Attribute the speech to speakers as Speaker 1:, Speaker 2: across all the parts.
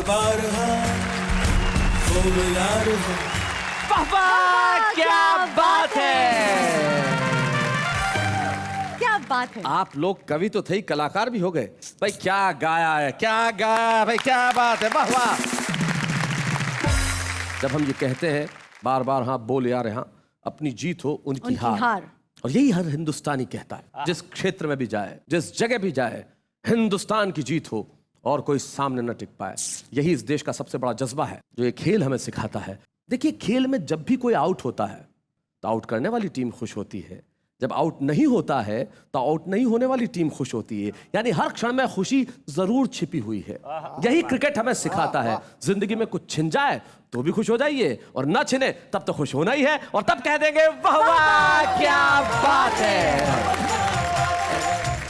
Speaker 1: बार हाँ हो यार हो।
Speaker 2: वाह, क्या बात है,
Speaker 3: क्या बात है।
Speaker 2: आप लोग कवि तो थे ही, कलाकार भी हो गए भाई। क्या गाया है, क्या गाया भाई, क्या बात है, वाह वाह। जब हम ये कहते हैं बार बार हाँ बोल यार यहाँ, अपनी जीत हो उनकी हार। और यही हर हिंदुस्तानी कहता है, जिस क्षेत्र में भी जाए, जिस जगह भी जाए, हिंदुस्तान की जीत हो और कोई सामने न टिक पाए। यही इस देश का सबसे बड़ा जज्बा है जो ये खेल हमें सिखाता है। देखिए, खेल में जब भी कोई आउट होता है तो आउट करने वाली टीम खुश होती है, जब आउट नहीं होता है तो आउट नहीं होने वाली टीम खुश होती है। यानी हर क्षण में खुशी जरूर छिपी हुई है। यही क्रिकेट हमें सिखाता है। जिंदगी में कुछ छिन जाए तो भी खुश हो जाइए, और ना छिने तब तो खुश होना ही है, और तब कह देंगे वाह वाह क्या बात है।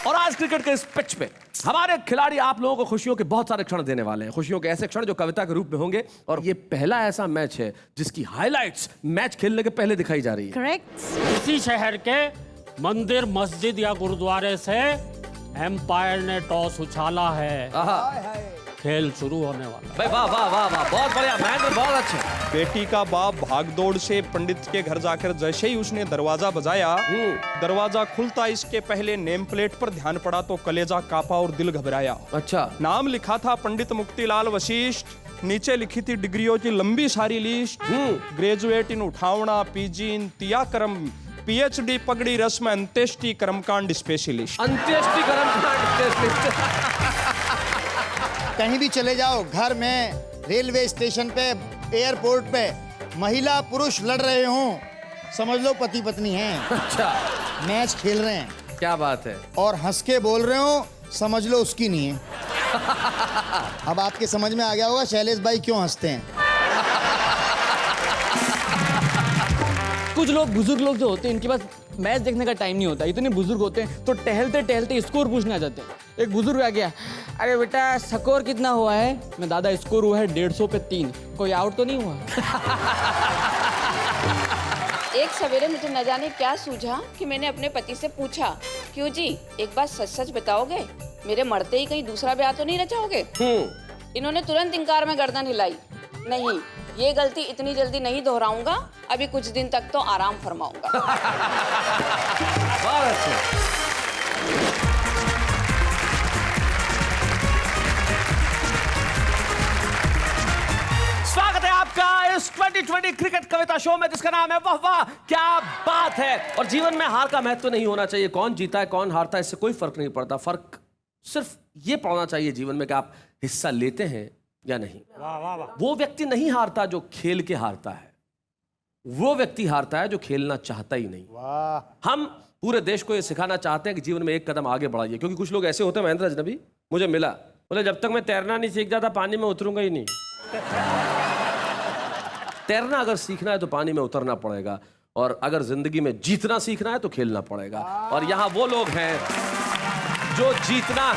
Speaker 2: और आज क्रिकेट के इस पिच पे हमारे खिलाड़ी आप लोगों को खुशियों के बहुत सारे क्षण देने वाले हैं। खुशियों के ऐसे क्षण जो कविता के रूप में होंगे, और ये पहला ऐसा मैच है जिसकी हाइलाइट्स मैच खेलने के पहले दिखाई जा रही है।
Speaker 3: करेक्ट।
Speaker 4: इसी शहर के मंदिर, मस्जिद या गुरुद्वारे से एम्पायर ने टॉस उछाला है। खेल शुरू होने वाला है।
Speaker 2: भाई वाह वाह वाह वाह, बहुत बढ़िया महेंद्र, बहुत अच्छे।
Speaker 5: बेटी का बाप भागदौड़ से पंडित के घर जाकर जैसे ही उसने दरवाजा बजाया, दरवाजा खुलता इसके पहले नेम प्लेट पर ध्यान पड़ा तो कलेजा कांपा और दिल घबराया।
Speaker 2: अच्छा।
Speaker 5: नाम लिखा था पंडित मुक्तिलाल वशिष्ठ, नीचे लिखी थी डिग्रियों की लंबी सारी लिस्ट। ग्रेजुएट इन उठावना, पीजी इन तियाकरम, पीएचडी पगड़ी रस्म, अंत्येष्टि कर्मकांड स्पेशलिस्ट।
Speaker 2: अंत्येष्टि कर्मकांड स्पेशलिस्ट।
Speaker 6: कहीं भी चले जाओ, घर में, रेलवे स्टेशन पे, एयरपोर्ट पे, महिला पुरुष लड़ रहे हों, समझ लो पति पत्नी हैं।
Speaker 2: अच्छा।
Speaker 6: मैच खेल रहे हैं,
Speaker 2: क्या बात है।
Speaker 6: और हंस के बोल रहे हो, समझ लो उसकी नहीं है। अब आपके समझ में आ गया होगा शैलेश भाई क्यों हंसते हैं।
Speaker 7: कुछ लोग, बुजुर्ग लोग जो होते हैं, इनके पास मैच देखने का टाइम नहीं होता। इतने बुजुर्ग होते हैं तो टहलते टहलते स्कोर पूछने आ जाते हैं। एक बुजुर्ग आ गया, अरे बेटा स्कोर कितना हुआ है? मैं दादा स्कोर हुआ है 150 पे 3, कोई आउट तो नहीं हुआ?
Speaker 8: एक सवेरे मुझे न जाने क्या सूझा कि मैंने अपने पति से पूछा, क्यों जी एक बात सच सच बताओगे, मेरे मरते ही कहीं दूसरा ब्याह तो नहीं रचाओगे? इन्होंने तुरंत इंकार में गर्दन हिलाई, नहीं ये गलती इतनी जल्दी नहीं दोहराऊंगा, अभी कुछ दिन तक तो आराम फरमाऊंगा।
Speaker 2: बहुत अच्छे। स्वागत है आपका इस 2020 क्रिकेट कविता शो में, जिसका नाम है वाह वाह क्या बात है। और जीवन में हार का महत्व तो नहीं होना चाहिए। कौन जीता है कौन हारता है इससे कोई फर्क नहीं पड़ता। फर्क सिर्फ ये पड़ना चाहिए जीवन में कि आप हिस्सा लेते हैं या नहीं।
Speaker 4: वाह वाह वाह।
Speaker 2: वो व्यक्ति नहीं हारता जो खेल के हारता है, वो व्यक्ति हारता है जो खेलना चाहता ही नहीं।
Speaker 6: वाह।
Speaker 2: हम पूरे देश को ये सिखाना चाहते हैं कि जीवन में एक कदम आगे बढ़ाइए, क्योंकि कुछ लोग ऐसे होते हैं, महेंद्र अजनबी मुझे मिला, बोले जब तक मैं तैरना नहीं सीख जाता पानी में उतरूंगा ही नहीं। तैरना अगर सीखना है तो पानी में उतरना पड़ेगा, और अगर जिंदगी में जीतना सीखना है तो खेलना पड़ेगा। और यहाँ वो लोग हैं जो जीतना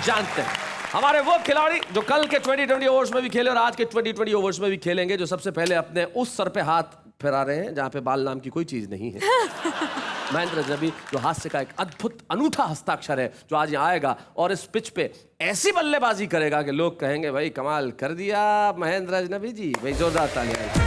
Speaker 2: जानते हैं। हमारे वो खिलाड़ी जो कल के 2020 ओवर्स में भी खेले और आज के 2020 ओवर्स में भी खेलेंगे, जो सबसे पहले अपने उस सर पे हाथ फैला रहे हैं जहां पे बाल नाम की कोई चीज नहीं है। महेंद्र अजनबी, जो हास्य का एक अद्भुत अनूठा हस्ताक्षर है, जो आज यहाँ आएगा और इस पिच पे ऐसी बल्लेबाजी करेगा कि लोग कहेंगे भाई कमाल कर दिया महेंद्र अजनबी जी। भाई जोरदार तालियां।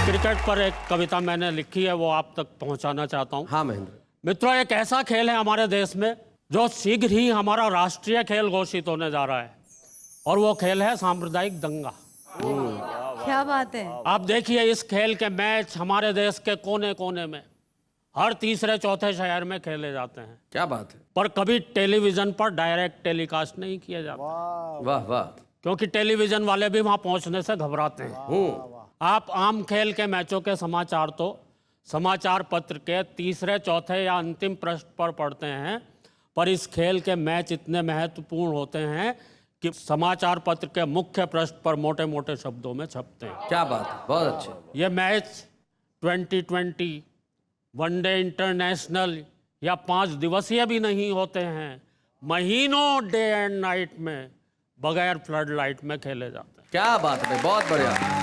Speaker 4: क्रिकेट पर एक कविता मैंने लिखी है, वो आप तक पहुंचाना चाहता हूं।
Speaker 2: हाँ महेंद्र।
Speaker 4: मित्रों, एक ऐसा खेल है हमारे देश में जो शीघ्र ही हमारा राष्ट्रीय खेल घोषित होने जा रहा है, और वो खेल है सांप्रदायिक दंगा।
Speaker 3: क्या बात है।
Speaker 4: आप देखिए, इस खेल के मैच हमारे देश के कोने कोने में, हर तीसरे चौथे शहर में खेले जाते हैं।
Speaker 2: क्या बात है।
Speaker 4: पर कभी टेलीविजन पर डायरेक्ट टेलीकास्ट नहीं किया जाता,
Speaker 2: वाह वाह।
Speaker 4: क्योंकि टेलीविजन वाले भी वहां पहुंचने से घबराते हैं। आप आम खेल के मैचों के समाचार तो समाचार पत्र के तीसरे चौथे या अंतिम पृष्ठ पर पढ़ते हैं, पर इस खेल के मैच इतने महत्वपूर्ण होते हैं कि समाचार पत्र के मुख्य पृष्ठ पर मोटे मोटे शब्दों में छपते हैं।
Speaker 2: क्या बात है, बहुत अच्छे।
Speaker 4: ये मैच 2020 वनडे इंटरनेशनल या 5 दिवसीय भी नहीं होते हैं, महीनों डे एंड नाइट में बगैर फ्लड लाइट में खेले जाते हैं।
Speaker 2: क्या बात है, बहुत बढ़िया,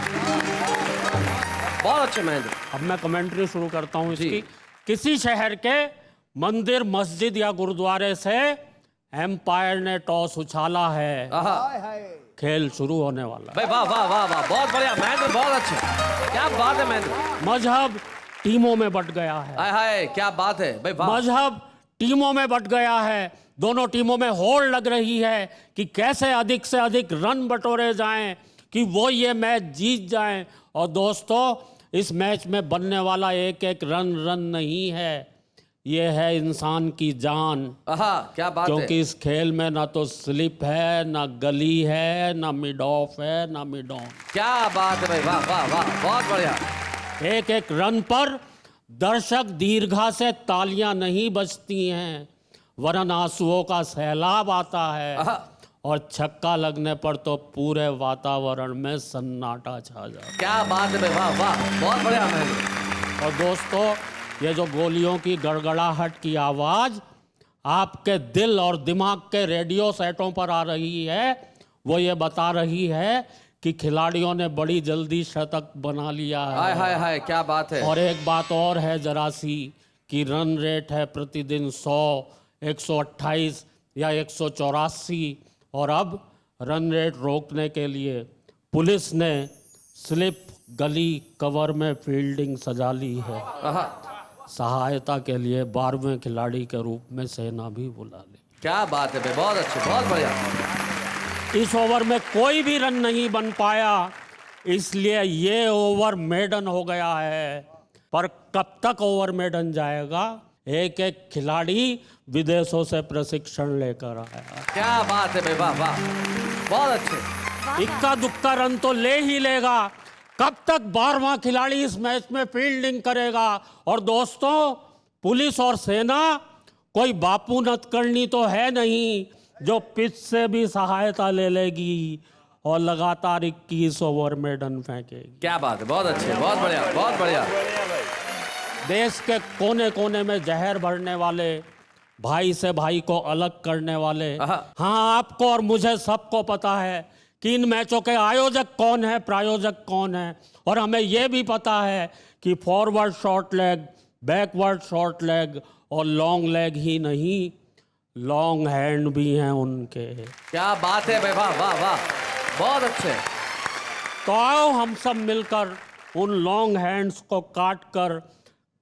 Speaker 2: बहुत अच्छे महेंद्र।
Speaker 4: अब मैं कमेंट्री शुरू करता हूँ इसकी। किसी शहर के मंदिर, मस्जिद या गुरुद्वारे से एम्पायर ने टॉस उछाला है। खेल शुरू होने वाला है।
Speaker 2: भाई वाह वाह वाह वाह, बहुत बढ़िया महेंद्र, बहुत अच्छे, क्या बात है महेंद्र।
Speaker 4: मजहब टीमों में बट गया है।
Speaker 2: हाय हाय, क्या बात है भाई, वाह।
Speaker 4: मजहब टीमों में बट गया है। दोनों टीमों में होड़ लग रही है कि कैसे अधिक से अधिक रन बटोरे जाएं कि वो ये मैच जीत जाएं। और दोस्तों, इस मैच में बनने वाला एक एक रन नहीं है, ये है इंसान की जान।
Speaker 2: क्या बात है।
Speaker 4: क्योंकि इस खेल में ना तो स्लिप है, ना गली है, ना मिड ऑफ है, ना मिड ऑन।
Speaker 2: क्या बात है भाई, वाह वाह वाह, बहुत बढ़िया।
Speaker 4: एक एक रन पर दर्शक दीर्घा से तालियां नहीं बजती हैं, वरन आंसुओं का सैलाब आता है। और छक्का लगने पर तो पूरे वातावरण में सन्नाटा छा जाता है।
Speaker 2: क्या बात है भाई, वाह वाह, बहुत बढ़िया महेंद्र।
Speaker 4: और दोस्तों, ये जो गोलियों की गड़गड़ाहट की आवाज आपके दिल और दिमाग के रेडियो सेटों पर आ रही है, वो ये बता रही है कि खिलाड़ियों ने बड़ी जल्दी शतक बना लिया है।
Speaker 2: हाय हाय हाय, क्या बात है।
Speaker 4: और एक बात और है जरा सी, कि रन रेट है प्रतिदिन 100, 128 या 184, और अब रन रेट रोकने के लिए पुलिस ने स्लिप, गली, कवर में फील्डिंग सजा ली है। सहायता के लिए 12वें खिलाड़ी के रूप में सेना भी बुला ली।
Speaker 2: क्या बात है भाई, बहुत अच्छे, बहुत बढ़िया।
Speaker 4: इस ओवर में कोई भी रन नहीं बन पाया, इसलिए ये ओवर मेडन हो गया है। पर कब तक ओवर मेडन जाएगा? एक एक खिलाड़ी विदेशों से प्रशिक्षण लेकर आया।
Speaker 2: क्या बात है भाई, वाह वाह, बहुत अच्छे।
Speaker 4: इक्का दुक्का रन तो ले ही लेगा। कब तक 12वां खिलाड़ी इस मैच में फील्डिंग करेगा? और दोस्तों, पुलिस और सेना कोई बापू नतकर्णी तो है नहीं जो पिच से भी सहायता ले लेगी और लगातार 21 ओवर मेडन फेंकेगी।
Speaker 2: क्या बात है, बहुत अच्छे, बहुत बढ़िया, बहुत बढ़िया।
Speaker 4: देश के कोने कोने में जहर भरने वाले, भाई से भाई को अलग करने वाले, हाँ, आपको और मुझे सबको पता है कि इन मैचों के आयोजक कौन है, प्रायोजक कौन है। और हमें यह भी पता है कि forward short leg, backward short leg और लॉन्ग लेग ही नहीं, लॉन्ग हैंड भी हैं उनके।
Speaker 2: क्या बात है भाई, वाह वाह वाह, बहुत अच्छे।
Speaker 4: तो आओ हम सब मिलकर उन लॉन्ग हैंड्स को काट कर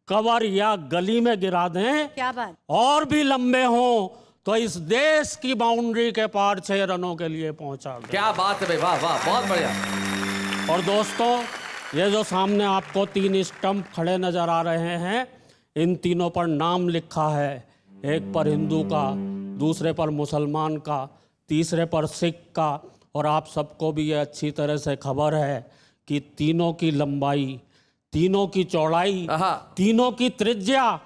Speaker 4: कवर या गली में गिरा दें।
Speaker 3: क्या बात।
Speaker 4: और भी लंबे हों तो इस देश की बाउंड्री के पार 6 रनों के लिए पहुंचा दें।
Speaker 2: क्या बात है भाई, वाह वाह, बहुत बढ़िया।
Speaker 4: और दोस्तों, ये जो सामने आपको 3 स्टंप खड़े नजर आ रहे हैं, इन तीनों पर नाम लिखा है। एक पर हिंदू का, दूसरे पर मुसलमान का, तीसरे पर सिख का। और आप सबको भी ये अच्छी तरह से खबर है कि तीनों की लंबाई, तीनों की चौड़ाई, तीनों की त्रिज्या,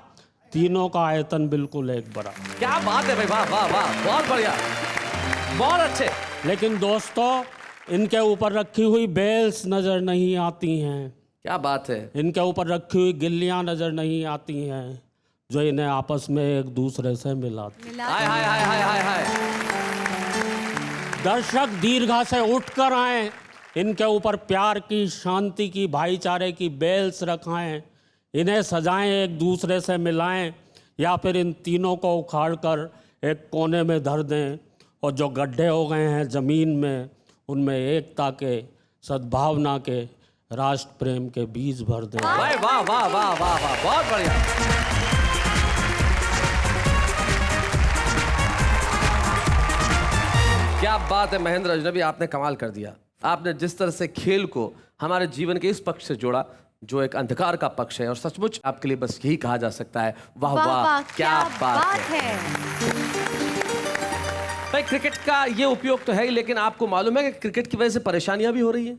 Speaker 4: तीनों का आयतन बिल्कुल एक बराबर।
Speaker 2: क्या बात है भाई, वाह वाह वाह, बहुत बढ़िया, बहुत अच्छे।
Speaker 4: लेकिन दोस्तों, इनके ऊपर रखी हुई बेल्स नजर नहीं आती हैं।
Speaker 2: क्या बात है।
Speaker 4: इनके ऊपर रखी हुई गिल्लियां नजर नहीं आती हैं जो इन्हें आपस में एक दूसरे से मिलाती।
Speaker 2: हाय हाय हाय हाय हाय हाय।
Speaker 4: दर्शक दीर्घा से उठकर आए, इनके ऊपर प्यार की, शांति की, भाईचारे की बेल्स रखाएं, इन्हें सजाएं, एक दूसरे से मिलाएं, या फिर इन तीनों को उखाड़कर एक कोने में धर दें और जो गड्ढे हो गए हैं ज़मीन में, उनमें एकता के, सद्भावना के, राष्ट्र प्रेम के बीज भर दें।
Speaker 2: वाह वाह वाह वाह वाह वाह, बहुत बढ़िया। क्या बात है महेंद्र अजनबी, आपने कमाल कर दिया। आपने जिस तरह से खेल को हमारे जीवन के इस पक्ष से जोड़ा जो एक अंधकार का पक्ष है, और सचमुच आपके लिए बस यही कहा जा सकता है, वाह वाह, क्या बात है। भाई, क्रिकेट का ये उपयोग तो है ही, लेकिन आपको मालूम है कि क्रिकेट की वजह से परेशानियां भी हो रही हैं।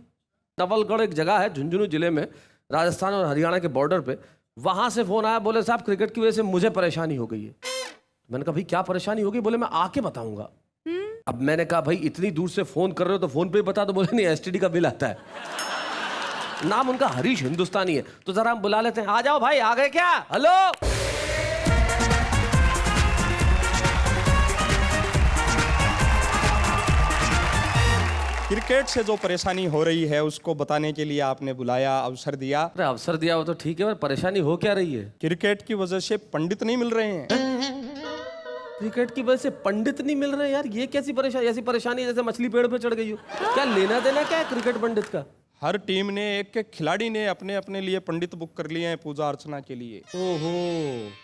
Speaker 2: नवलगढ़ एक जगह है झुंझुनू जिले में, राजस्थान और हरियाणा के बॉर्डर पे, वहां से फोन आया, बोले साहब क्रिकेट की वजह से मुझे परेशानी हो गई है। मैंने कहा भाई क्या परेशानी होगी? बोले मैं आके बताऊंगा। अब मैंने कहा भाई इतनी दूर से फोन कर रहे हो तो फोन पे ही बता दो। बोले नहीं, एसटीडी का बिल आता है। नाम उनका हरीश हिंदुस्तानी है, तो जरा हम बुला लेते हैं। आ जाओ भाई, आ गए क्या? हेलो।
Speaker 5: क्रिकेट से जो परेशानी हो रही है उसको बताने के लिए आपने बुलाया, अवसर दिया।
Speaker 2: अरे अवसर दिया हो तो ठीक है, पर परेशानी हो क्या रही है?
Speaker 5: क्रिकेट की वजह से पंडित नहीं मिल रहे हैं।
Speaker 2: क्रिकेट की वजह से पंडित नहीं मिल रहे यार, ये कैसी परेशानी? ऐसी परेशानी जैसे मछली पेड़ पे चढ़ गई हो। क्या लेना देना क्या है क्रिकेट पंडित का?
Speaker 5: हर टीम ने एक एक खिलाड़ी ने अपने अपने लिए पंडित बुक कर लिए हैं पूजा अर्चना के लिए।
Speaker 2: ओहो,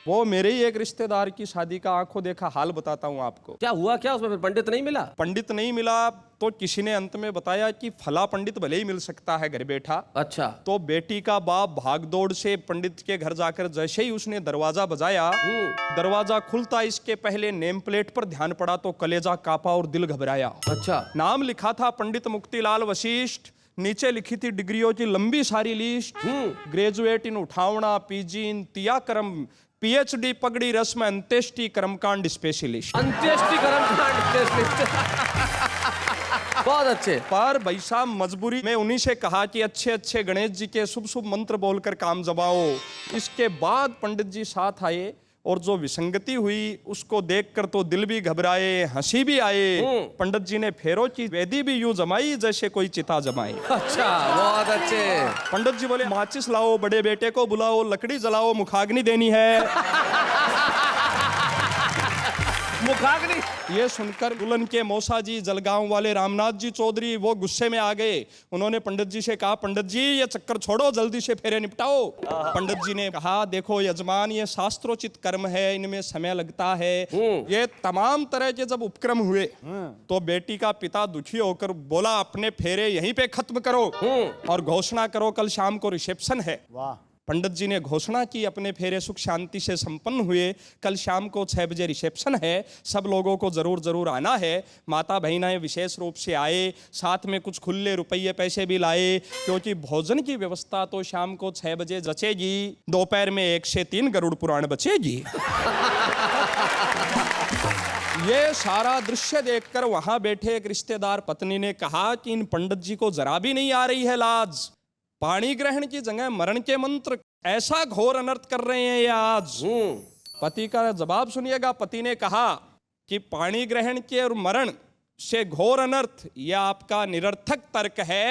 Speaker 5: वो मेरे ही एक रिश्तेदार की शादी का आंखों देखा हाल बताता हूँ आपको।
Speaker 2: क्या हुआ क्या उसमें? फिर पंडित नहीं मिला?
Speaker 5: पंडित नहीं मिला तो किसी ने अंत में बताया कि फला पंडित भले ही मिल सकता है घर बैठा।
Speaker 2: अच्छा।
Speaker 5: तो बेटी का बाप भागदौड़ से पंडित के घर जाकर जैसे ही उसने दरवाजा बजाया, दरवाजा खुलता इसके पहले नेम प्लेट पर ध्यान पड़ा तो कलेजा कांपा और दिल घबराया।
Speaker 2: अच्छा।
Speaker 5: नाम लिखा था पंडित मुक्तिलाल वशिष्ठ, नीचे लिखी थी डिग्रियों की लंबी सारी लिस्ट। ग्रेजुएट इन उठावना, पीजी इन तियाकरम, पीएचडी पगड़ी रस्म अंत्येष्टि कर्मकांड स्पेशलिस्ट।
Speaker 2: अंत्येष्टि कर्मकांड स्पेशलिस्ट। बहुत अच्छे।
Speaker 5: पर भाई साहब मजबूरी में उन्हीं से कहा कि अच्छे अच्छे गणेश जी के शुभ शुभ मंत्र बोलकर काम जमाओ। इसके बाद पंडित जी साथ आए और जो विसंगति हुई उसको देखकर तो दिल भी घबराए, हंसी भी आए। पंडित जी ने फेरों की वेदी भी यूं जमाई जैसे कोई चिता जमाई।
Speaker 2: अच्छा, बहुत अच्छे।
Speaker 5: पंडित जी बोले माचिस लाओ, बड़े बेटे को बुलाओ, लकड़ी जलाओ, मुखाग्नि देनी है।
Speaker 2: मुखाग्नि।
Speaker 5: ये सुनकर दुल्हन के मौसा जी जलगांव वाले रामनाथ जी चौधरी वो गुस्से में आ गए। उन्होंने पंडित जी से कहा, पंडित जी ये चक्कर छोड़ो, जल्दी से फेरे निपटाओ। पंडित जी ने कहा, देखो यजमान ये शास्त्रोचित कर्म है, इनमें समय लगता है। ये तमाम तरह के जब उपक्रम हुए तो बेटी का पिता दुखी होकर बोला, अपने फेरे यहीं पे खत्म करो और घोषणा करो कल शाम को रिसेप्शन है।
Speaker 6: वाह।
Speaker 5: पंडित जी ने घोषणा की, अपने फेरे सुख शांति से संपन्न हुए। कल शाम को 6 बजे रिसेप्शन है, सब लोगों को जरूर जरूर आना है। माता बहनाएं विशेष रूप से आए, साथ में कुछ खुले रुपये पैसे भी लाए, क्योंकि भोजन की व्यवस्था तो शाम को 6 बजे जचेगी, दोपहर में 1 से 3 गरुड़ पुराण बचेगी। ये सारा दृश्य देखकर वहां बैठे एक रिश्तेदार पत्नी ने कहा कि इन पंडित जी को जरा भी नहीं आ रही है लाज। पानी ग्रहण की जगह मरण के मंत्र ऐसा घोर अनर्थ कर रहे हैं ये आज। पति का जवाब सुनिएगा। पति ने कहा कि पानी ग्रहण के और मरण से घोर अनर्थ यह आपका निरर्थक तर्क है।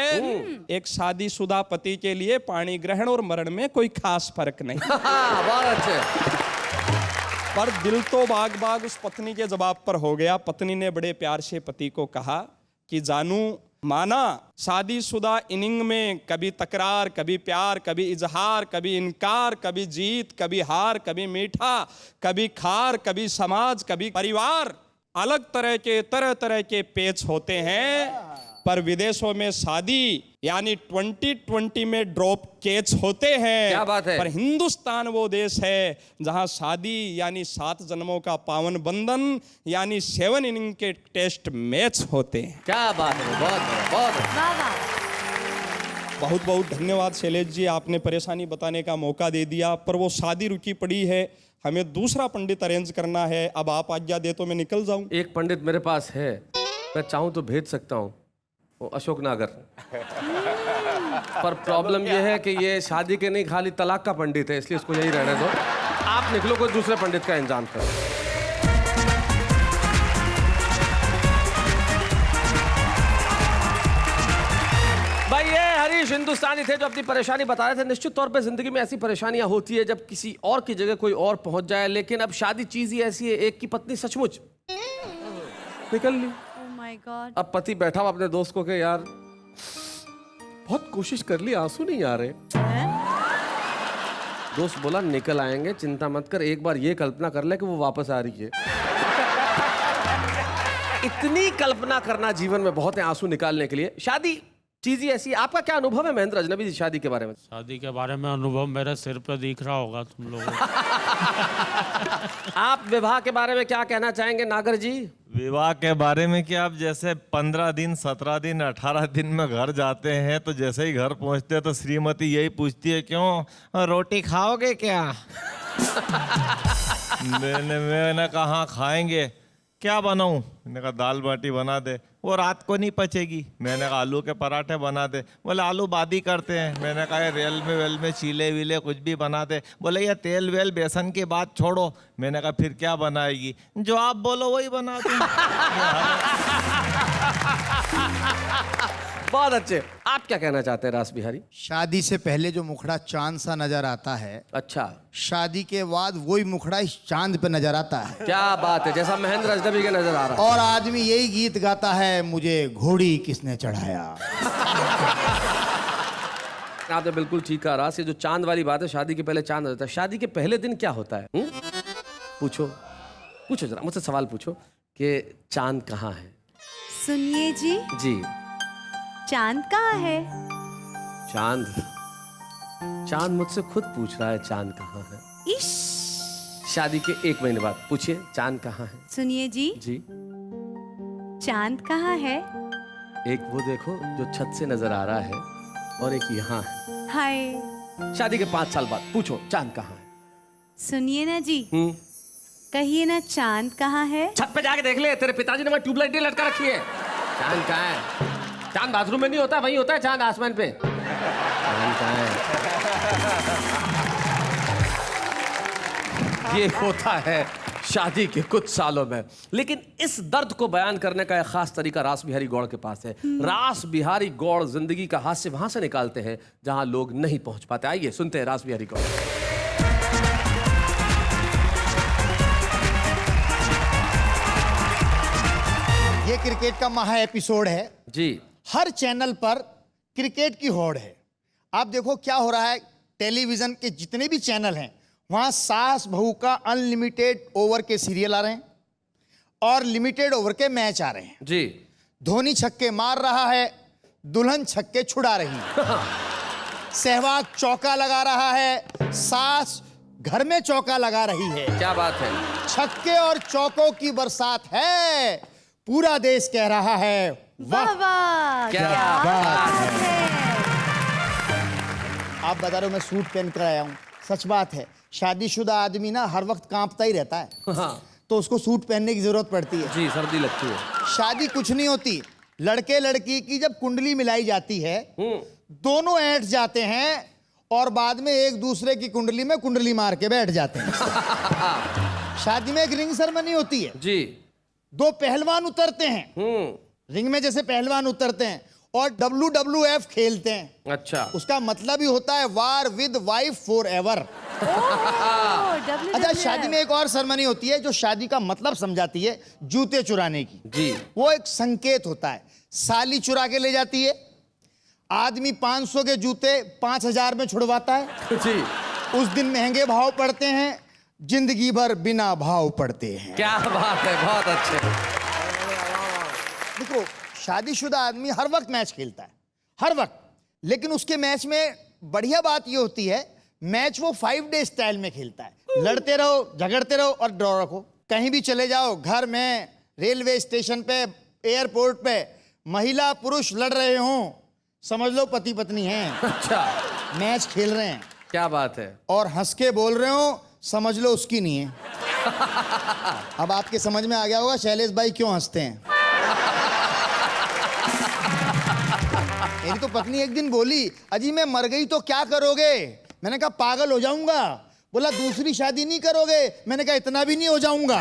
Speaker 5: एक शादीशुदा पति के लिए पानी ग्रहण और मरण में कोई खास फर्क नहीं।
Speaker 2: बहुत अच्छे।
Speaker 5: पर दिल तो बाग बाग उस पत्नी के जवाब पर हो गया। पत्नी ने बड़े प्यार से पति को कहा कि जानू, माना शादीशुदा इनिंग में कभी तकरार, कभी प्यार, कभी इजहार, कभी इनकार, कभी जीत, कभी हार, कभी मीठा, कभी खार, कभी समाज, कभी परिवार, अलग तरह तरह के पेच होते हैं। पर विदेशों में शादी यानी 2020 में ड्रॉप कैच होते हैं।
Speaker 2: क्या बात है।
Speaker 5: पर हिंदुस्तान वो देश है जहां शादी यानी 7 जन्मों का पावन बंधन यानी 7 इनिंग के टेस्ट मैच होते हैं।
Speaker 2: क्या बात है, बहुत बहुत।
Speaker 3: वाह वाह।
Speaker 5: बहुत बहुत धन्यवाद शैलेश जी, आपने परेशानी बताने का मौका दे दिया। पर वो शादी रुकी पड़ी है, हमें दूसरा पंडित अरेंज करना है। अब आप आज्ञा दे तो मैं निकल जाऊं।
Speaker 2: एक पंडित मेरे पास है, मैं चाहूं तो भेज सकता हूं, वो अशोक नागर। पर प्रॉब्लम ये है कि ये शादी के नहीं खाली तलाक का पंडित है, इसलिए उसको यही रहने दो। आप निकलो, कोई दूसरे पंडित का इंतजाम करो। भाई ये हरीश हिंदुस्तानी थे जो अपनी परेशानी बता रहे थे। निश्चित तौर पे जिंदगी में ऐसी परेशानियां होती है जब किसी और की जगह कोई और पहुंच जाए, लेकिन अब शादी चीज ही ऐसी है, एक की पत्नी सचमुच निकल ली।
Speaker 3: My God.
Speaker 2: अब पति बैठा हुआ अपने दोस्त को के यार बहुत कोशिश कर ली, आंसू नहीं आ रहे। दोस्त बोला निकल आएंगे, चिंता मत कर, एक बार ये कल्पना कर ले कि वो वापस आ रही है। इतनी कल्पना करना जीवन में बहुत है आंसू निकालने के लिए। शादी चीज ही ऐसी। आपका क्या अनुभव है महेंद्र अजनबी जी शादी के बारे में?
Speaker 4: शादी के बारे में अनुभव मेरे सिर पे दिख रहा होगा तुम लोगों को।
Speaker 2: आप विवाह के बारे में क्या कहना चाहेंगे नागर जी?
Speaker 1: विवाह के बारे में कि आप जैसे 15 दिन 17 दिन 18 दिन में घर जाते हैं तो जैसे ही घर पहुंचते हैं तो श्रीमती यही पूछती है, क्यों रोटी खाओगे क्या? मैंने कहा खाएंगे, क्या बनाऊं? मैंने कहा दाल बाटी बना दे। वो रात को नहीं पचेगी। मैंने कहा आलू के पराठे बना दे। बोले आलू बादी करते हैं। मैंने कहा ये रेल में वेल में चीले वीले कुछ भी बना दे। बोले ये तेल वेल बेसन की बात छोड़ो। मैंने कहा फिर क्या बनाएगी? जो आप बोलो वही बना दूं।
Speaker 2: बहुत अच्छे। आप क्या कहना चाहते हैं रास बिहारी?
Speaker 6: शादी से पहले जो मुखड़ा चांद सा नजर आता है,
Speaker 2: अच्छा,
Speaker 6: शादी के बाद वही मुखड़ा इस चांद पे नजर आता है।
Speaker 2: क्या बात है, जैसा महेंद्र अजनबी के नजर आ रहा है।
Speaker 6: और आदमी यही गीत गाता है, मुझे घोड़ी किसने चढ़ाया।
Speaker 2: आपने बिल्कुल ठीक कहा रास। ये जो चांद वाली बात है, शादी के पहले चांद रहता है। शादी के पहले दिन क्या होता है? पूछो पूछो जरा मुझसे सवाल पूछो कि चांद कहाँ है।
Speaker 3: सुनिए जी,
Speaker 2: जी,
Speaker 3: चांद कहाँ है?
Speaker 2: चांद चांद मुझसे खुद पूछ रहा है चांद कहाँ है।
Speaker 3: इश।
Speaker 2: शादी के 1 महीने बाद पूछिए चांद कहाँ है।
Speaker 3: सुनिए जी,
Speaker 2: जी,
Speaker 3: चांद कहाँ है?
Speaker 2: एक वो देखो जो छत से नजर आ रहा है और एक यहाँ है।
Speaker 3: हाय।
Speaker 2: शादी के 5 साल बाद पूछो चांद कहाँ है।
Speaker 3: सुनिए ना जी, कहिए ना चांद कहाँ है?
Speaker 2: छत पे जाके देख ले, तेरे पिताजी ने वहाँ ट्यूबलाइट नहीं लटका रखी है। चांद कहाँ है? चांद बाथरूम में नहीं होता, वहीं होता है चांद आसमान पे। चांद कहाँ है? ये होता है शादी के कुछ सालों में। लेकिन इस दर्द को बयान करने का एक खास तरीका रास बिहारी गौड़ के पास है। रास बिहारी गौड़ जिंदगी का हास्य वहां से निकालते हैं जहां लोग नहीं पहुंच पाते। आइए सुनते हैं रास बिहारी गौड़।
Speaker 6: ये क्रिकेट का महा एपिसोड है
Speaker 2: जी।
Speaker 6: हर चैनल पर क्रिकेट की होड़ है। आप देखो क्या हो रहा है, टेलीविजन के जितने भी चैनल हैं वहां सास बहू का अनलिमिटेड ओवर के सीरियल आ रहे हैं और लिमिटेड ओवर के मैच आ रहे हैं
Speaker 2: जी।
Speaker 6: धोनी छक्के मार रहा है, दुल्हन छक्के छुड़ा रही है। सहवाग चौका लगा रहा है, सास घर में चौका लगा रही है।
Speaker 2: क्या बात है।
Speaker 6: छक्के और चौकों की बरसात है। पूरा देश कह रहा है
Speaker 3: वाह वाह,
Speaker 2: क्या
Speaker 6: बात है। आप बता रहे हो मैं सूट पहन कर आया हूं। सच बात है, शादीशुदा आदमी ना हर वक्त कांपता ही रहता है।
Speaker 2: हाँ।
Speaker 6: तो उसको सूट पहनने की जरूरत पड़ती है।
Speaker 2: जी, सर्दी लगती है।
Speaker 6: शादी कुछ नहीं होती, लड़के लड़की की जब कुंडली मिलाई जाती है दोनों ऐंठ जाते हैं और बाद में एक दूसरे की कुंडली में कुंडली मार के बैठ जाते हैं। शादी में एक रिंग सेरेमनी होती है
Speaker 2: जी।
Speaker 6: 2 पहलवान उतरते हैं रिंग में, जैसे पहलवान उतरते हैं और WWF खेलते हैं।
Speaker 2: अच्छा,
Speaker 6: उसका मतलब ही होता है वार विद वाइफ फॉर एवर। अच्छा, शादी में एक और सेरेमनी होती है जो शादी का मतलब समझाती है, जूते चुराने की।
Speaker 2: जी।
Speaker 6: वो एक संकेत होता है। साली चुरा के ले जाती है, आदमी 500 के जूते 5000 में छुड़वाता है।
Speaker 2: जी।
Speaker 6: उस दिन महंगे भाव पड़ते हैं, जिंदगी भर बिना भाव पड़ते हैं।
Speaker 2: क्या बात है, बहुत अच्छे।
Speaker 6: देखो, शादीशुदा आदमी हर वक्त मैच खेलता है, हर वक्त। लेकिन उसके मैच में बढ़िया बात ये होती है, मैच वो 5 डे स्टाइल में खेलता है। लड़ते रहो, झगड़ते रहो और ड्रॉ रखो। कहीं भी चले जाओ, घर में, रेलवे स्टेशन पे, एयरपोर्ट पे, महिला पुरुष लड़ रहे हों, समझ लो पति पत्नी हैं।
Speaker 2: अच्छा,
Speaker 6: मैच खेल रहे हैं।
Speaker 2: क्या बात है।
Speaker 6: और हंस के बोल रहे हो, समझ लो उसकी नहीं है। अब आपके समझ में आ गया होगा शैलेश भाई क्यों हंसते हैं। मेरी तो पत्नी एक दिन बोली, अजी मैं मर गई तो क्या करोगे? मैंने कहा पागल हो जाऊंगा। बोला दूसरी शादी नहीं करोगे? मैंने कहा इतना भी नहीं हो जाऊंगा।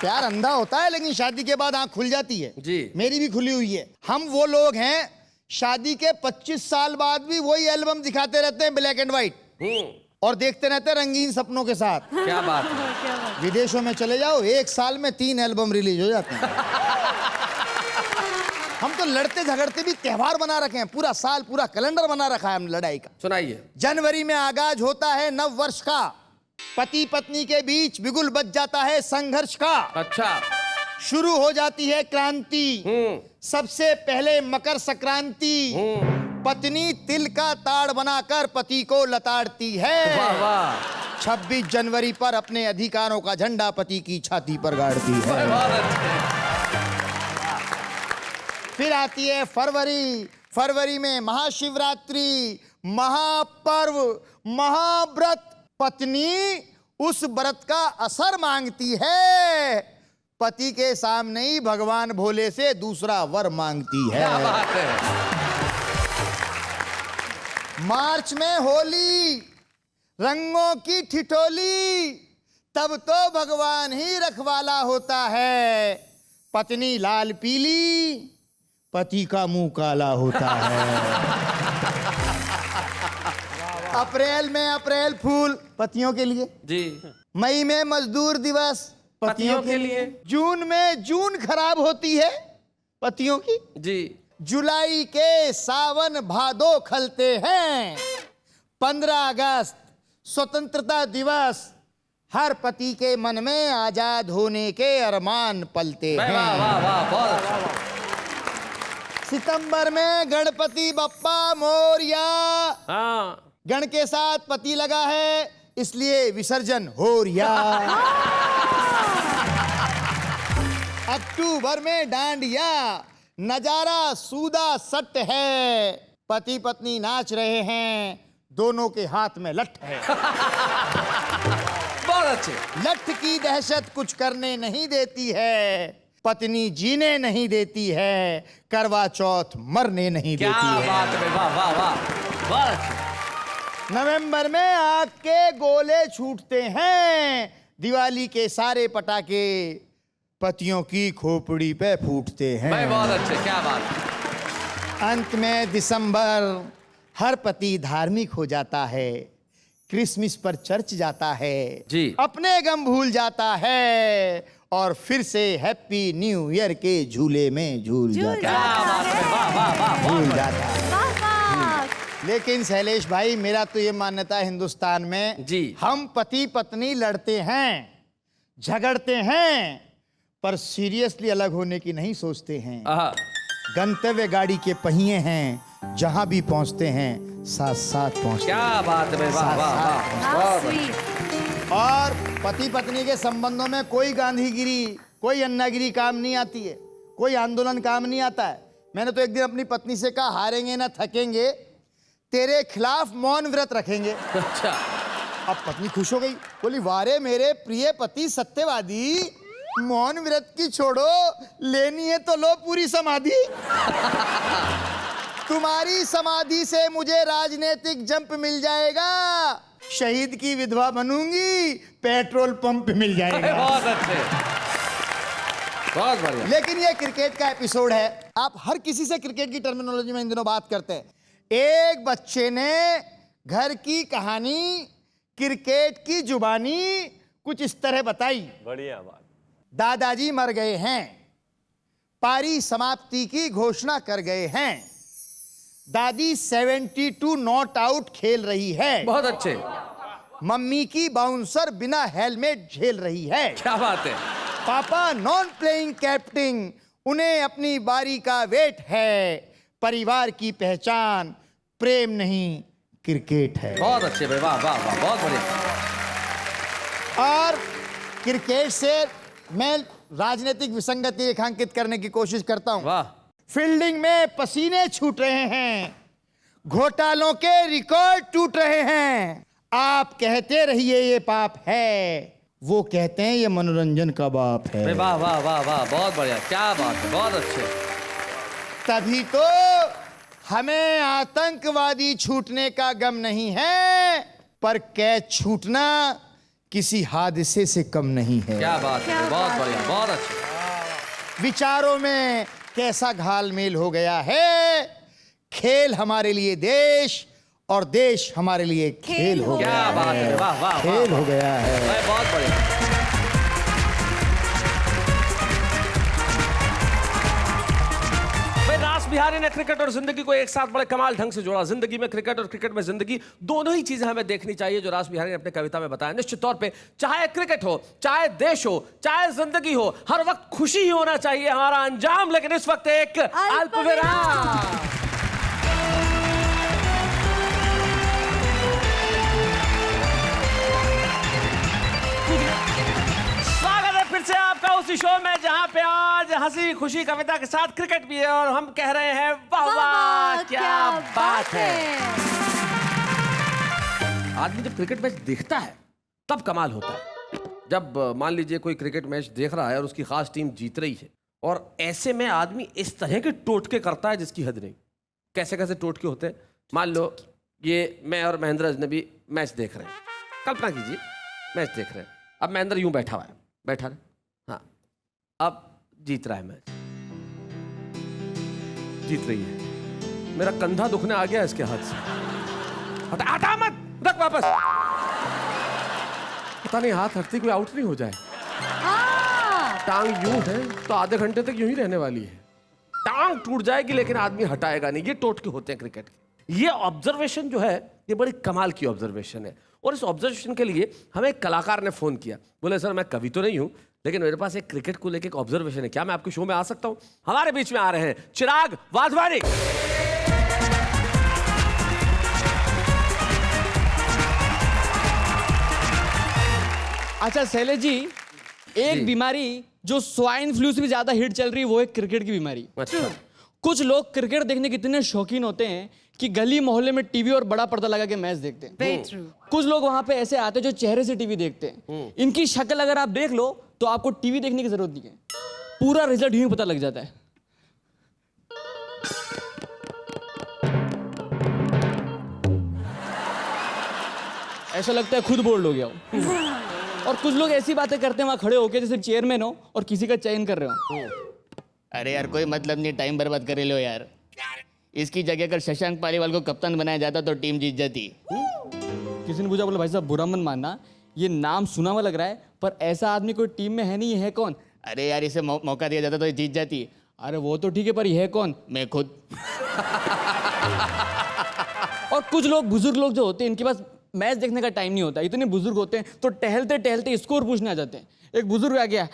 Speaker 6: प्यार अंधा होता है लेकिन शादी के बाद आंख खुल जाती है।
Speaker 2: जी।
Speaker 6: मेरी भी खुली हुई है। हम वो लोग हैं शादी के 25 साल बाद भी वही एल्बम दिखाते रहते हैं ब्लैक एंड व्हाइट और देखते रहते हैं रंगीन सपनों के साथ।
Speaker 2: क्या बात है।
Speaker 6: विदेशों में चले जाओ, 1 साल में 3 एल्बम रिलीज हो जाते हैं। हम तो लड़ते झगड़ते भी त्योहार बना रखे हैं, पूरा साल पूरा कैलेंडर बना रखा है हमने लड़ाई का।
Speaker 2: सुनाइए।
Speaker 6: जनवरी में आगाज होता है नव वर्ष का, पति पत्नी के बीच बिगुल बज जाता है संघर्ष का।
Speaker 2: अच्छा।
Speaker 6: शुरू हो जाती है क्रांति, सबसे पहले मकर संक्रांति। पत्नी तिल का ताड़ बनाकर पति को लताड़ती है।
Speaker 2: वाह वाह।
Speaker 6: 26 जनवरी पर अपने अधिकारों का झंडा पति की छाती पर गाड़ती है।
Speaker 2: बहुत अच्छे।
Speaker 6: फिर आती है फरवरी। फरवरी में महाशिवरात्रि, महापर्व, महाव्रत। पत्नी उस व्रत का असर मांगती है, पति के सामने ही भगवान भोले से दूसरा वर मांगती है।
Speaker 2: क्या बात है।
Speaker 6: मार्च में होली, रंगों की ठिठोली, तब तो भगवान ही रखवाला होता है। पत्नी लाल पीली, पति का मुंह काला होता है। अप्रैल में अप्रैल फूल पतियों के लिए
Speaker 2: जी।
Speaker 6: मई में मजदूर दिवस
Speaker 2: पतियों के लिए।
Speaker 6: जून में जून खराब होती है पतियों की।
Speaker 2: जी।
Speaker 6: जुलाई के सावन भादो खलते हैं। 15 अगस्त स्वतंत्रता दिवस, हर पति के मन में आजाद होने के अरमान पलते हैं।
Speaker 2: वाह वाह वाह, बहुत अच्छा।
Speaker 6: सितंबर में गणपति बप्पा मोरया,
Speaker 2: हाँ।
Speaker 6: गण के साथ पति लगा है इसलिए विसर्जन हो रिया। अक्टूबर में डांडिया, नजारा सूदा सट है। पति पत्नी नाच रहे हैं, दोनों के हाथ में लठ है।
Speaker 2: बहुत अच्छे।
Speaker 6: लठ की दहशत कुछ करने नहीं देती है, पत्नी जीने नहीं देती है, करवा चौथ मरने नहीं
Speaker 2: क्या
Speaker 6: देती है।
Speaker 2: बात है, वाह वाह वाह, बहुत अच्छे।
Speaker 6: नवंबर में आग के गोले छूटते हैं। दिवाली के सारे पटाखे पतियों की खोपड़ी पे फूटते हैं।
Speaker 2: भाई बहुत अच्छे, क्या बात।
Speaker 6: अंत में दिसंबर, हर पति धार्मिक हो जाता है, क्रिसमस पर चर्च जाता है
Speaker 2: जी।
Speaker 6: अपने गम भूल जाता है और फिर से हैप्पी न्यू ईयर के झूले में झूल जाता
Speaker 2: क्या
Speaker 6: है।
Speaker 2: बात है, वाह वाह वाह, बहुत
Speaker 6: झूल
Speaker 2: बढ़िया।
Speaker 6: जाता है। लेकिन शैलेश भाई, मेरा तो ये मान्यता है हिंदुस्तान में
Speaker 2: जी।
Speaker 6: हम पति पत्नी लड़ते हैं, झगड़ते हैं, पर सीरियसली अलग होने की नहीं सोचते हैं।
Speaker 2: आहा।
Speaker 6: गंतव्य गाड़ी के पहिए हैं, जहां भी पहुंचते हैं साथ साथ पहुंचते
Speaker 2: क्या
Speaker 6: हैं।
Speaker 2: बात है, वाह वाह वाह, बहुत बढ़िया।
Speaker 6: और पति पत्नी के संबंधों में कोई गांधीगिरी, कोई अन्नागिरी काम नहीं आती है, कोई आंदोलन काम नहीं आता है। मैंने तो एक दिन अपनी पत्नी से कहा, हारेंगे ना थकेंगे, तेरे खिलाफ मौन व्रत रखेंगे।
Speaker 2: अच्छा।
Speaker 6: अब पत्नी खुश हो गई, बोली वारे मेरे प्रिय पति सत्यवादी, मौन व्रत की छोड़ो, लेनी है तो लो पूरी समाधि। तुम्हारी समाधि से मुझे राजनीतिक जंप मिल जाएगा, शहीद की विधवा बनूंगी, पेट्रोल पंप मिल जाएगा।
Speaker 2: बहुत अच्छे, बहुत बढ़िया।
Speaker 6: लेकिन ये क्रिकेट का एपिसोड है, आप हर किसी से क्रिकेट की टर्मिनोलॉजी में इन दिनों बात करते हैं। एक बच्चे ने घर की कहानी क्रिकेट की जुबानी कुछ इस तरह बताई।
Speaker 1: बढ़िया बात।
Speaker 6: दादाजी मर गए हैं, पारी समाप्ति की घोषणा कर गए हैं, दादी 72 नॉट आउट खेल रही है,
Speaker 2: बहुत अच्छे।
Speaker 6: मम्मी की बाउंसर बिना हेलमेट झेल रही है,
Speaker 2: क्या बात है।
Speaker 6: पापा नॉन प्लेइंग कैप्टन, उन्हें अपनी बारी का वेट है, परिवार की पहचान प्रेम नहीं क्रिकेट है।
Speaker 2: बहुत अच्छे भाई, वाह वाह वाह, बहुत बढ़िया।
Speaker 6: और क्रिकेट से मैं राजनीतिक विसंगति रेखांकित करने की कोशिश करता हूं।
Speaker 2: वाह।
Speaker 6: फील्डिंग में पसीने छूट रहे हैं, घोटालों के रिकॉर्ड टूट रहे हैं। आप कहते रहिए ये पाप है, वो कहते हैं ये मनोरंजन का बाप है।
Speaker 2: भाई वाह वाह वाह वाह, बहुत बढ़िया, क्या बात है, बहुत अच्छे।
Speaker 6: तभी तो हमें आतंकवादी छूटने का गम नहीं है, पर कैद छूटना किसी हादसे से कम नहीं है।
Speaker 2: क्या बात है, बहुत बढ़िया, बहुत अच्छे।
Speaker 6: विचारों में कैसा घालमेल हो गया है, खेल हमारे लिए देश और देश हमारे लिए खेल हो गया
Speaker 2: क्या बात
Speaker 6: है।
Speaker 2: है, वाह वाह,
Speaker 6: खेल हो गया है।
Speaker 2: भाई बहुत बढ़िया। रास बिहारी ने क्रिकेट और जिंदगी को एक साथ बड़े कमाल ढंग से जोड़ा। जिंदगी में क्रिकेट और क्रिकेट में जिंदगी, दोनों ही चीजें हमें देखनी चाहिए जो रास बिहारी ने अपने कविता में बताया। निश्चित तौर पे चाहे क्रिकेट हो, चाहे देश हो, चाहे जिंदगी हो, हर वक्त खुशी ही होना चाहिए हमारा अंजाम। लेकिन इस वक्त एक अल्पविराम। फिर से आपका उसी शो में जहां पे आज हंसी खुशी कविता के साथ क्रिकेट भी है और हम कह रहे हैं वाह वाह क्या बात है। आदमी जब क्रिकेट मैच देखता है तब कमाल होता है। जब मान लीजिए कोई क्रिकेट मैच देख रहा है और उसकी खास टीम जीत रही है और ऐसे में आदमी इस तरह के टोटके करता है जिसकी हद नहीं। कैसे कैसे टोटके होते हैं? मान लो ये मैं और महेंद्र अजनबी मैच देख रहे हैं, कल्पना कीजिए मैच देख रहे हैं। अब महेंद्र यूं बैठा हुआ है, बैठा है, हाँ, अब जीत रहा है मैच, जीत रही है, मेरा कंधा दुखने आ गया इसके हाथ से। हटा हटा मत, रख वापस। पता नहीं हाथ हटते कोई आउट नहीं हो जाए। टांग यूं है तो आधे घंटे तक यूं ही रहने वाली है। टांग टूट जाएगी लेकिन आदमी हटाएगा नहीं। ये टोटके होते हैं क्रिकेट के। ये ऑब्जर्वेशन जो है ये बड़ी कमाल की ऑब्जर्वेशन है। और इस ऑब्जर्वेशन के लिए हमें एक कलाकार ने फोन किया। बोले सर मैं कवि तो नहीं हूं लेकिन मेरे पास एक क्रिकेट को लेकर एक ऑब्जर्वेशन है, क्या मैं आपके शो में आ सकता हूं? हमारे बीच में आ रहे हैं चिराग वाधवानी।
Speaker 7: अच्छा शैलेश जी, एक बीमारी जो स्वाइन फ्लू से भी ज्यादा हिट चल रही है वो है क्रिकेट की बीमारी।
Speaker 2: अच्छा।
Speaker 7: कुछ लोग क्रिकेट देखने के इतने शौकीन होते हैं कि गली मोहल्ले में टीवी और बड़ा पर्दा लगा के मैच देखते हैं।
Speaker 3: Very true.
Speaker 7: कुछ लोग वहां पे ऐसे आते हैं जो चेहरे से टीवी देखते हैं। इनकी शक्ल अगर आप देख लो तो आपको टीवी देखने की जरूरत नहीं है, पूरा रिजल्ट यूं पता लग जाता है। ऐसा लगता है खुद बोल्ड हो गया हो। और कुछ लोग ऐसी बातें करते हैं वहां खड़े होके जैसे चेयरमैन हो और किसी का चयन कर रहे हो। अरे यार कोई मतलब नहीं, टाइम बर्बाद कर लो यार। इसकी जगह अगर शशांक पालीवाल को कप्तान बनाया जाता तो टीम जीत जाती। किसी ने पूछा, बोला भाई साहब बुरा मत मानना, ये नाम सुना हुआ लग रहा है पर ऐसा आदमी कोई टीम में है नहीं, है कौन? अरे यार इसे मौका दिया जाता तो ये जीत जाती। अरे वो तो ठीक है पर यह है कौन? मैं खुद। और कुछ लोग बुजुर्ग लोग जो होते हैं इनके पास मैच देखने का टाइम नहीं होता। इतने बुजुर्ग होते हैं तो टहलते टहलते स्कोर पूछने आ जाते हैं। एक बुजुर्ग आ गया,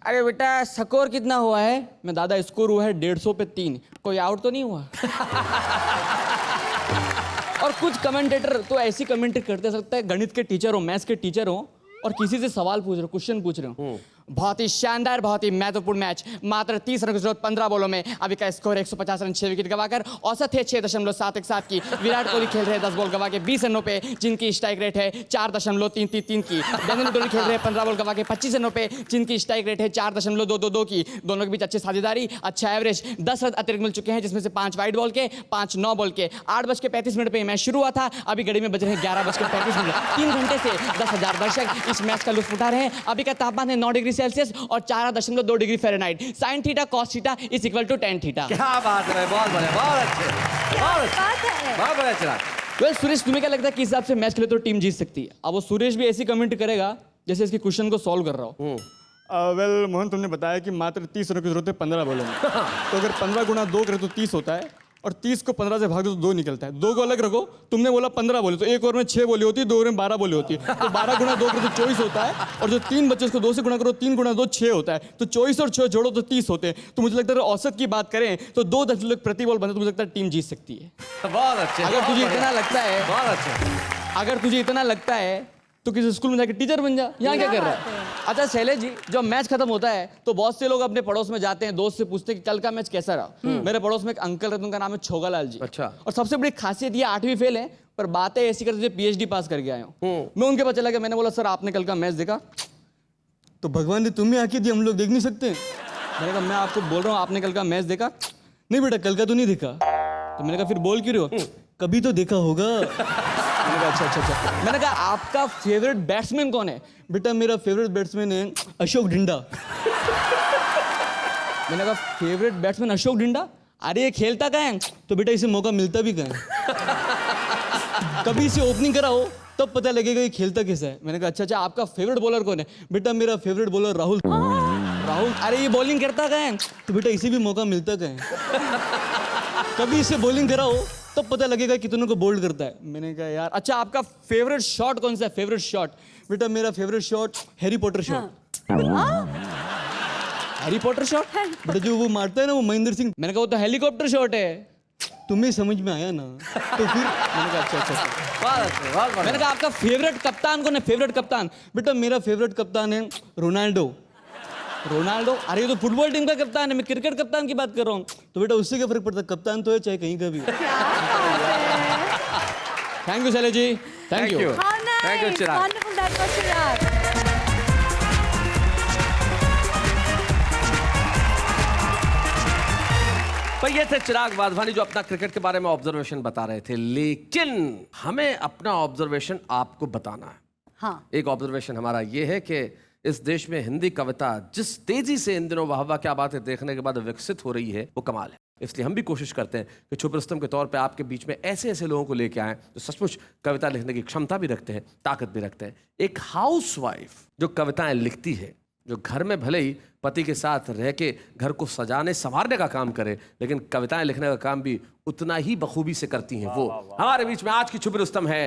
Speaker 7: अरे बेटा स्कोर कितना हुआ है? मैं दादा स्कोर हुआ है 150 पे 3, कोई आउट तो नहीं हुआ? और कुछ कमेंटेटर तो ऐसी कमेंट्री करते सकता है गणित के टीचर हो, मैथ्स के टीचर हो और किसी से सवाल पूछ रहे हो, क्वेश्चन पूछ रहे हो। बहुत ही शानदार, बहुत ही महत्वपूर्ण मैच, मात्र 30 रन की जरूरत 15 बॉलों में, अभी का स्कोर 150 रन 6 विकेट गवाकर औसत है 6.717 की। विराट कोहली खेल रहे हैं 10 बॉल गवा के 20 रनों पे जिनकी स्ट्राइक रेट है 4.333 की। देवेंद्र धोनी खेल रहे हैं 15 बॉल गवा के 25 रनों पे जिनकी स्ट्राइक रेट है 4.222 की। दोनों के बीच अच्छी साझेदारी, अच्छा एवरेज, 10 रन अतिरिक्त मिल चुके हैं जिसमें से 5 वाइड बॉल के, 5 9 बॉल के। 8:35 पे मैच शुरू हुआ था, अभी घड़ी में बज रहे हैं 11:35। 3 घंटे से 10,000 दर्शक इस मैच का लुत्फ उठा रहे हैं। अभी का तापमान है 9 डिग्री सेल्सियस और 4.2 degree Fahrenheit. sin theta cos theta is equal to tan theta.
Speaker 2: क्या बात है, बहुत बढ़िया, बहुत अच्छे, बहुत बढ़िया चिराग।
Speaker 7: वेल सुरेश, तुम्हें क्या लगता है किस हिसाब से मैच खेले तो टीम जीत सकती है? अब वो सुरेश भी ऐसी कमेंट करेगा जैसे इसके क्वेश्चन को सॉल्व कर रहा हो। वेल मोहन, तुमने बताया कि मात्र 30 रनों की जरूरत है 15 बॉलों में, तो अगर 15 गुना 2 करे तो 30 होता है और 30 को 15 से भाग दो तो 2 निकलता है। 2 को अलग रखो, तुमने बोला 15 बोले तो 1 ओवर में 6 बोली होती है, 2 ओवर में 12 बोली होती है, तो 12 गुना 2 करो तो 24 होता है। और जो 3 बच्चे उसको 2 से गुणा करो, 3 गुना 2 6 होता है, तो 24 और 6 जोड़ो तो 30 होते हैं। तो मुझे लगता है औसत की बात करें तो 2 दशमलव प्रति बॉल बनते तो मुझे लगता है टीम जीत सकती है।
Speaker 2: बहुत अच्छे,
Speaker 7: अगर तुझे इतना लगता है,
Speaker 2: बहुत अच्छे,
Speaker 7: अगर तुझे इतना लगता है तो किसी स्कूल में जाके टीचर बन जा। यहाँ क्या कर रहा है? अच्छा शैलेश जी, जब मैच खत्म होता है तो बहुत से लोग अपने पड़ोस में जाते हैं, दोस्त से पूछते हैं कि कल का मैच कैसा रहा। मेरे पड़ोस में एक अंकल रहते, उनका नाम है छोगालाल जी।
Speaker 2: अच्छा।
Speaker 7: और सबसे बड़ी खासियत ये 8वीं फेल है पर बातें ऐसी करते PhD पास करके आए हो। मैं उनके पास चला गया, मैंने बोला सर आपने कल का मैच देखा? तो भगवान ने तुम्हें आके दी, हम लोग देख नहीं सकते। मैंने कहा मैं आपको बोल रहा हूँ आपने कल का मैच देखा? नहीं बेटा कल का तो नहीं देखा। तो मैंने कहा फिर बोल क्यों रहे हो? कभी तो देखा होगा। मैंने कहा अच्छा। मैंने कहा आपका फेवरेट बैट्समैन कौन है? बेटा मेरा फेवरेट बैट्समैन है अशोक ढिंडा। मैंने कहा फेवरेट बैट्समैन अशोक ढिंडा? अरे ये खेलता कहाँ है? तो बेटा इसे मौका मिलता भी कहाँ है? कभी इसे ओपनिंग कराओ तब पता लगेगा ये खेलता कैसा है। मैंने कहा अच्छा आपका फेवरेट बॉलर कौन है? बेटा मेरा फेवरेट बॉलर राहुल। राहुल? अरे ये बॉलिंग करता कहाँ है? तो बेटा इसे भी मौका मिलता कहाँ है? कभी इसे बॉलिंग कराओ तब पता लगेगा कितनों को बोल्ड करता है। मैंने कहा यार अच्छा आपका फेवरेट शॉट कौन सा है? Favourite shot? बेटा मेरा favourite shot Harry Potter shot. Harry Potter shot? बेटा जो वो मारता है ना वो महेंद्र सिंह। मैंने कहा वो तो हेलीकॉप्टर शॉट है। तुम्हें समझ में आया ना? तो फिर मैंने कहा अच्छा। मैंने कहा आपका फेवरेट कप्तान कौन है? फेवरेट कप्तान? बेटा मेरा फेवरेट कप्तान है रोनाल्डो। रोनाल्डो? अरे ये तो फुटबॉल टीम का कप्तान है, मैं क्रिकेट कप्तान की बात कर रहा हूँ। तो बेटा उससे क्या फर्क पड़ता है, कप्तान तो है चाहे कहीं का भी। Thank you Shailesh ji, thank you.
Speaker 3: How nice.
Speaker 2: Thank you, Chirag.
Speaker 3: Wonderful, that was Chirag.
Speaker 2: भाई ये थे चिराग वाधवानी जो अपना क्रिकेट के बारे में ऑब्जर्वेशन बता रहे थे, लेकिन हमें अपना ऑब्जर्वेशन आपको बताना है।
Speaker 3: हाँ।
Speaker 2: एक ऑब्जर्वेशन हमारा ये है कि इस देश में हिंदी कविता जिस तेजी से इन दिनों वाह वाह क्या बातें देखने के बाद विकसित हो रही है वो कमाल है। इसलिए हम भी कोशिश करते हैं कि छुप रुस्तम के तौर पे आपके बीच में ऐसे ऐसे लोगों को लेके आएं जो सचमुच कविता लिखने की क्षमता भी रखते हैं, ताकत भी रखते हैं। एक हाउसवाइफ जो कविताएं लिखती है, जो घर में भले ही पति के साथ रह के घर को सजाने संवारने का काम करे, लेकिन कविताएं लिखने का काम भी उतना ही बखूबी से करती हैं, वो हमारे बीच में आज की छुप रुस्तम है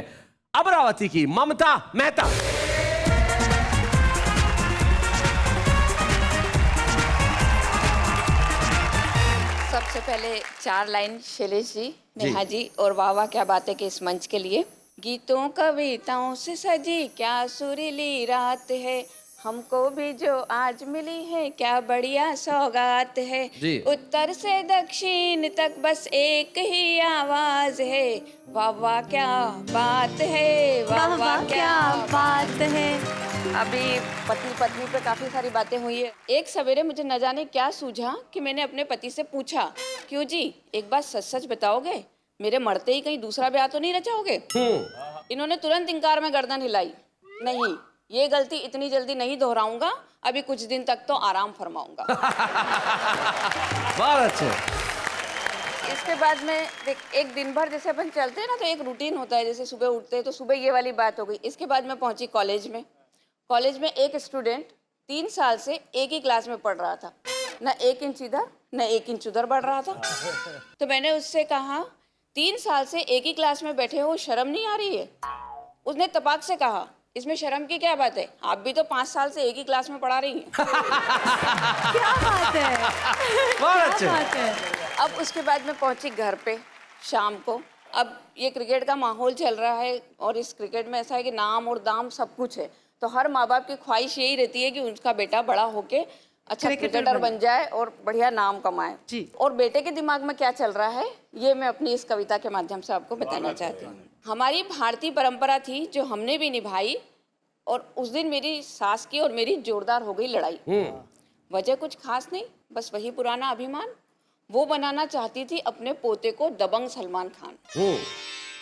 Speaker 2: अमरावती की ममता मेहता।
Speaker 8: सबसे पहले 4 लाइन शैलेश जी, नेहा जी और वाह वाह क्या बातें के इस मंच के लिए। गीतों कविताओं से सजी क्या सुरीली रात है, हमको भी जो आज मिली है क्या बढ़िया सौगात है।
Speaker 2: जी।
Speaker 8: उत्तर से दक्षिण तक बस एक ही आवाज है, वाह वाह क्या बात है, वाह वाह क्या
Speaker 3: बात है।
Speaker 8: अभी पति पत्नी पे काफी सारी बातें हुई है। एक सवेरे मुझे न जाने क्या सूझा कि मैंने अपने पति से पूछा, क्यों जी एक बात सच सच बताओगे, मेरे मरते ही कहीं दूसरा ब्याह तो नहीं रचाओगे। इन्होंने तुरंत इंकार में गर्दन हिलाई, नहीं ये गलती इतनी जल्दी नहीं दोहराऊंगा, अभी कुछ दिन तक तो आराम फरमाऊंगा।
Speaker 2: बहुत अच्छे।
Speaker 8: इसके बाद में एक दिन भर जैसे अपन चलते हैं ना, तो एक रूटीन होता है, जैसे सुबह उठते हैं तो सुबह ये वाली बात हो गई। इसके बाद मैं पहुंची कॉलेज में। कॉलेज में एक स्टूडेंट 3 साल से एक ही क्लास में पढ़ रहा था, न 1 इंच इधर न 1 इंच उधर बढ़ रहा था। तो मैंने उससे कहा, 3 साल से एक ही क्लास में बैठे हो, शर्म नहीं आ रही है। उसने तपाक से कहा, इसमें शर्म की क्या बात है, आप भी तो 5 साल से एक ही क्लास में पढ़ा रही हैं।
Speaker 3: क्या बात है,
Speaker 2: बहुत
Speaker 3: क्या
Speaker 2: अच्छे।
Speaker 3: बात है।
Speaker 8: अब उसके बाद मैं पहुंची घर पे शाम को। अब ये क्रिकेट का माहौल चल रहा है और इस क्रिकेट में ऐसा है कि नाम और दाम सब कुछ है, तो हर माँ बाप की ख्वाहिश यही रहती है कि उनका बेटा बड़ा होके अच्छा क्रिकेटर बन जाए और बढ़िया नाम कमाए
Speaker 3: जी।
Speaker 8: और बेटे के दिमाग में क्या चल रहा है ये मैं अपनी इस कविता के माध्यम से आपको बताना चाहती हूँ। हमारी भारतीय परंपरा थी जो हमने भी निभाई, और उस दिन मेरी सास की और मेरी जोरदार हो गई लड़ाई। वजह कुछ खास नहीं, बस वही पुराना अभिमान। वो बनाना चाहती थी अपने पोते को दबंग सलमान खान।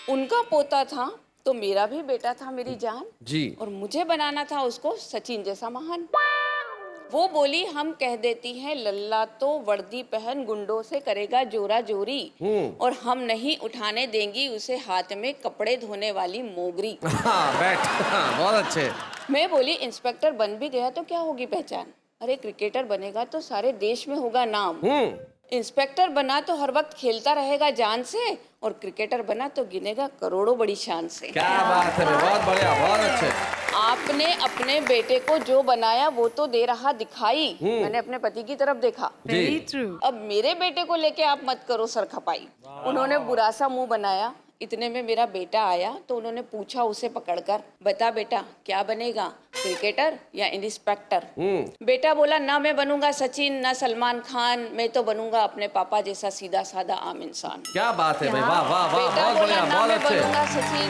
Speaker 8: उनका पोता था तो मेरा भी बेटा था मेरी जान
Speaker 2: जी।
Speaker 8: और मुझे बनाना था उसको सचिन जैसा महान। वो बोली, हम कह देती हैं लल्ला तो वर्दी पहन गुंडों से करेगा जोरा जोरी, और हम नहीं उठाने देंगी उसे हाथ में कपड़े धोने वाली मोगरी।
Speaker 2: बैठ। बहुत अच्छे।
Speaker 8: मैं बोली, इंस्पेक्टर बन भी गया तो क्या होगी पहचान, अरे क्रिकेटर बनेगा तो सारे देश में होगा नाम। इंस्पेक्टर बना तो हर वक्त खेलता रहेगा जान से, और क्रिकेटर बना तो गिनेगा करोड़ों बड़ी शान से।
Speaker 2: क्या बात है, बहुत बढ़िया, बहुत अच्छे।
Speaker 8: आपने अपने बेटे को जो बनाया वो तो दे रहा दिखाई। मैंने अपने पति की तरफ देखा।
Speaker 3: Very true.
Speaker 8: अब मेरे बेटे को लेके आप मत करो सरखपाई। उन्होंने बुरा सा मुंह बनाया। इतने में मेरा बेटा आया तो उन्होंने पूछा उसे पकड़कर, बता बेटा क्या बनेगा, क्रिकेटर या इंस्पेक्टर। बेटा बोला, ना मैं बनूंगा सचिन ना सलमान खान, मैं तो बनूंगा अपने पापा जैसा सीधा साधा आम इंसान।
Speaker 2: क्या बात है भाई, वाह वाह वाह,
Speaker 8: बेटा
Speaker 2: बहुत
Speaker 8: बोला,
Speaker 2: बढ़िया,
Speaker 8: ना
Speaker 2: बहुत
Speaker 8: मैं
Speaker 2: अच्छे।
Speaker 8: बनूंगा सचिन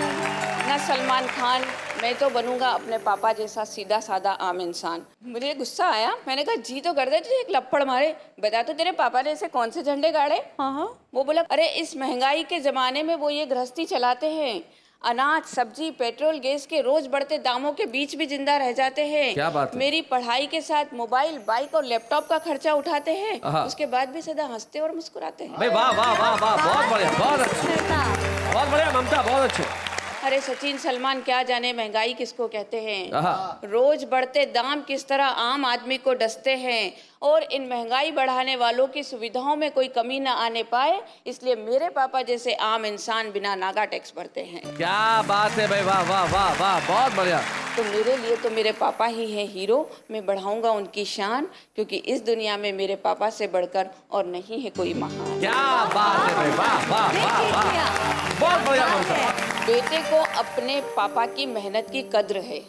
Speaker 8: ना सलमान खान, मैं तो बनूंगा अपने पापा जैसा सीधा साधा आम इंसान। मुझे गुस्सा आया, मैंने कहा जी तो कर दे तुझे एक लपड़ मारे, बता तो तेरे पापा ने ऐसे कौन से झंडे गाड़े। वो बोला, अरे इस महंगाई के जमाने में वो ये गृहस्थी चलाते हैं, अनाज सब्जी पेट्रोल गैस के रोज बढ़ते दामों के बीच भी जिंदा रह जाते हैं।
Speaker 2: क्या बात है?
Speaker 8: मेरी पढ़ाई के साथ मोबाइल बाइक और लैपटॉप का खर्चा उठाते हैं, उसके बाद भी सदा हंसते और मुस्कुराते हैं।
Speaker 2: भाई वाह वाह वाह वाह, बहुत बढ़िया, बहुत अच्छे, बहुत बढ़िया ममता, बहुत अच्छे।
Speaker 8: अरे सचिन सलमान क्या जाने महंगाई किसको कहते हैं, रोज बढ़ते दाम किस तरह आम आदमी को डसते हैं, और इन महंगाई बढ़ाने वालों की सुविधाओं में कोई कमी न आने पाए, इसलिए मेरे पापा जैसे आम इंसान बिना नागा टैक्स भरते हैं।
Speaker 2: क्या बात है भाई, वाह वाह वाह वाह, बहुत बढ़िया।
Speaker 8: तो मेरे लिए तो मेरे पापा ही हैं हीरो, मैं बढ़ाऊंगा उनकी शान, क्योंकि इस दुनिया में मेरे पापा से बढ़कर और नहीं है कोई महान।
Speaker 2: क्या बात है भाई, वाह वाह वाह वाह, बहुत बढ़िया ममता।
Speaker 8: बेटे को अपने पापा की मेहनत की कद्र है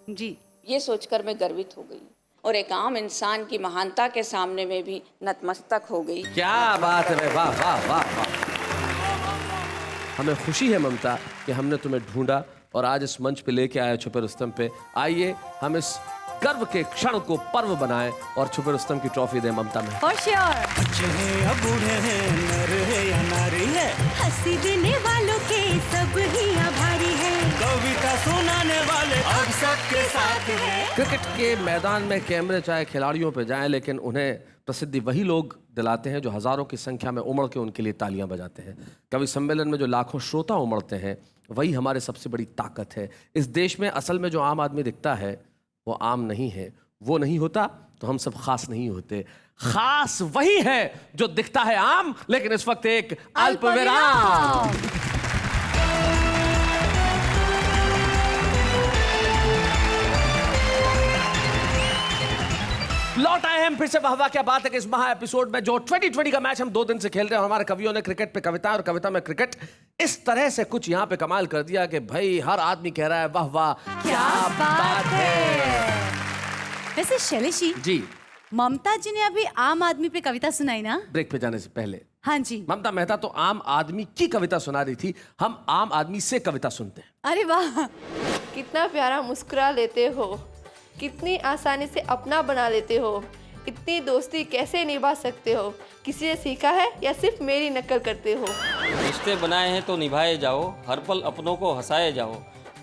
Speaker 3: जी,
Speaker 8: ये सोचकर मैं गर्वित हो गई, और एक आम इंसान की महानता के सामने में भी नतमस्तक हो गई।
Speaker 2: क्या बात है भाई, वाह वाह वाह वाह। हमें खुशी है ममता कि हमने तुम्हें ढूंढा और आज इस मंच पे लेके आए छुपे रुस्तम पे। आइए हम इस गर्व के क्षण को पर्व बनाएं और छुपे रुस्तम की ट्रॉफी दें ममता में।
Speaker 3: For sure.
Speaker 9: बच्चे हैं या बूढ़े हैं, नर है या नारी है,
Speaker 3: हंसी देने वालों के सब ही आभारी है,
Speaker 9: कविता सुनाने वाले अब सबके साथ हैं।
Speaker 2: क्रिकेट के मैदान में कैमरे चाहे खिलाड़ियों पे जाएं, लेकिन उन्हें प्रसिद्धि वही लोग दिलाते हैं जो हजारों की संख्या में उमड़ के उनके लिए तालियां बजाते हैं। कवि सम्मेलन में जो लाखों श्रोता उमड़ते हैं वही हमारे सबसे बड़ी ताकत है। इस देश में असल में जो आम आदमी दिखता है वो आम नहीं है। वो नहीं होता तो हम सब खास नहीं होते। खास वही है जो दिखता है आम, लेकिन इस वक्त एक अल्पविराम। लौट आए हैं फिर से। वाह क्या बात है कि इस महा एपिसोड में जो 2020 का मैच हम 2 दिन से खेल रहे हैं, हमारे कवियों ने क्रिकेट पे कविता और कविता में क्रिकेट इस तरह से कुछ यहाँ पे कमाल कर दिया कि भाई हर आदमी कह रहा है वाह वाह
Speaker 3: क्या बात है। वैसे शैलेशी
Speaker 2: जी,
Speaker 3: ममता जी ने अभी आम आदमी पे कविता सुनाई ना,
Speaker 2: ब्रेक पे जाने से पहले।
Speaker 3: हाँ जी।
Speaker 2: ममता मेहता तो आम आदमी की कविता सुना रही थी, हम आम आदमी से कविता सुनते हैं।
Speaker 3: अरे वाह।
Speaker 10: कितना प्यारा मुस्कुरा लेते हो, कितनी आसानी से अपना बना लेते हो, इतनी दोस्ती कैसे निभा सकते हो, किसी से सीखा है या सिर्फ मेरी नकल करते हो।
Speaker 11: रिश्ते बनाए हैं तो निभाए जाओ, हर पल अपनों को हंसाए जाओ,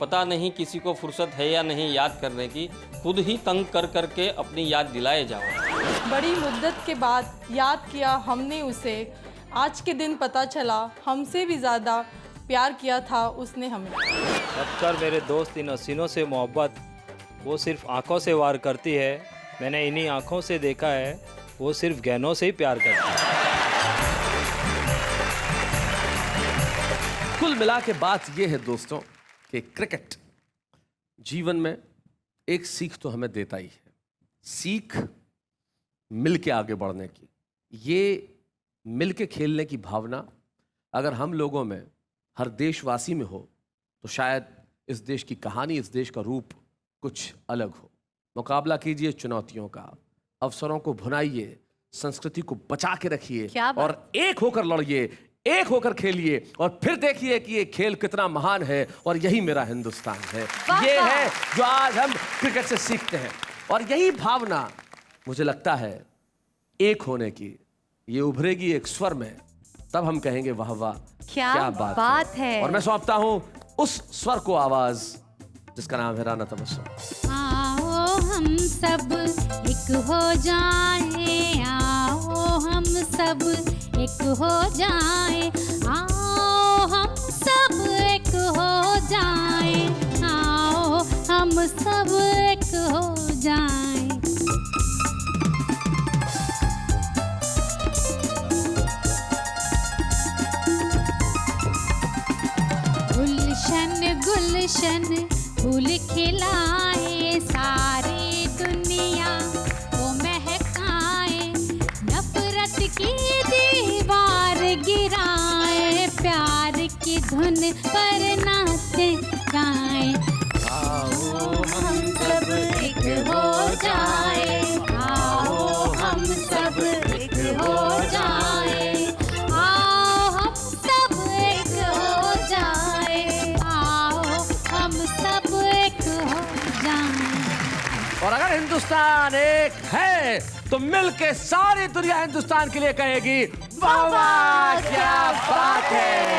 Speaker 11: पता नहीं किसी को फुर्सत है या नहीं याद करने की, खुद ही तंग कर करके अपनी याद दिलाए जाओ।
Speaker 10: बड़ी मुद्दत के बाद याद किया हमने उसे, आज के दिन पता चला हमसे भी ज़्यादा प्यार किया था उसने हमें।
Speaker 11: अब कर मेरे दोस्त इन हसीनों से मोहब्बत, वो सिर्फ आंखों से वार करती है, मैंने इन्हीं आंखों से देखा है, वो सिर्फ गहनों से ही प्यार करती है।
Speaker 2: कुल मिला के बात यह है दोस्तों कि क्रिकेट जीवन में एक सीख तो हमें देता ही है, सीख मिल के आगे बढ़ने की। ये मिल के खेलने की भावना अगर हम लोगों में, हर देशवासी में हो तो शायद इस देश की कहानी, इस देश का रूप कुछ अलग हो। मुकाबला कीजिए चुनौतियों का, अवसरों को भुनाइए, संस्कृति को बचा के रखिए और एक होकर लड़िए, एक होकर खेलिए और फिर देखिए कि ये खेल कितना महान है और यही मेरा हिंदुस्तान है। ये है जो आज हम क्रिकेट से सीखते हैं और यही भावना मुझे लगता है एक होने की, ये उभरेगी एक स्वर में, तब हम कहेंगे वाह वाह क्या बात है। और मैं सौंपता हूं उस स्वर को आवाज जिसका नाम है राना तबस्सुम।
Speaker 3: आओ हम सब एक हो जाएं, आओ हम सब एक हो जाएं, आओ हम सब एक हो जाएं, आओ हम सब एक हो जाएं। गुलशन गुलशन फूल खिलाए, सारी दुनिया को महकाए, नफरत की दीवार गिराए, प्यार की धुन पर नाचे गाए। आओ हम सब एक हो जाए, आओ हम सब एक हो जाए, आओ हम सब एक हो जाए, आओ हम सब एक हो जाए।
Speaker 2: और अगर हिंदुस्तान एक है तो मिलके सारी दुनिया हिंदुस्तान के लिए कहेगी वाह वाह क्या बात है।